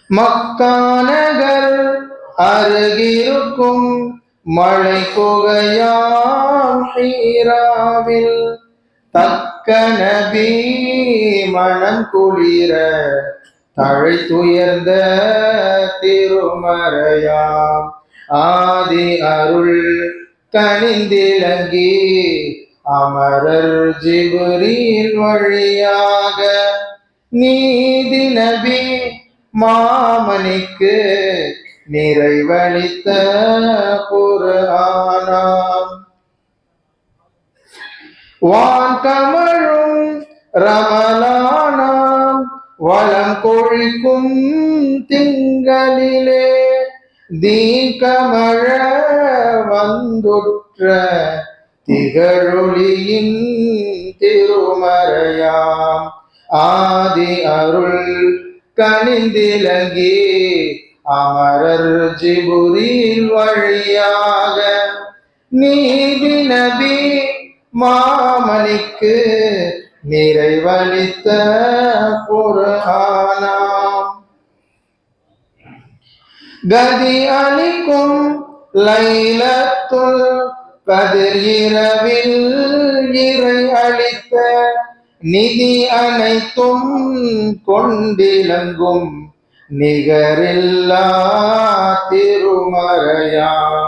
மக்காநகர் அருகிருக்கும் மழை புகையாம் ஹீராவில் தக்க நபி மனம் குளிர தழைத்துயர்ந்த திருமறையாம் ஆதி அருள் கனிந்திலங்கி அமரர் ஜிப்ரீல் வழியாக நீதி நபி மாமணிக்கு நிறைவளித்த குர்ஆனாம் வான் கமழும் ரமலானாம் வளம் கொழிக்கும் திங்களிலே தீன் கமழ வந்துற்ற திகழொளியின் திருமறையாம் ஆதி அருள் கனிந்திலங்கி அமரர் ஜிப்ரீல் வழியாக நீதி நபி மாமணிக்கு நிறைவளித்த குர்ஆனாம் கதி அளிக்கும் லைலத்துல் கதிர் இரவில் இறை அளித்த நிதி அனைத்தும் கொண்டிலங்கும் நிகரில்லா திருமறையாம்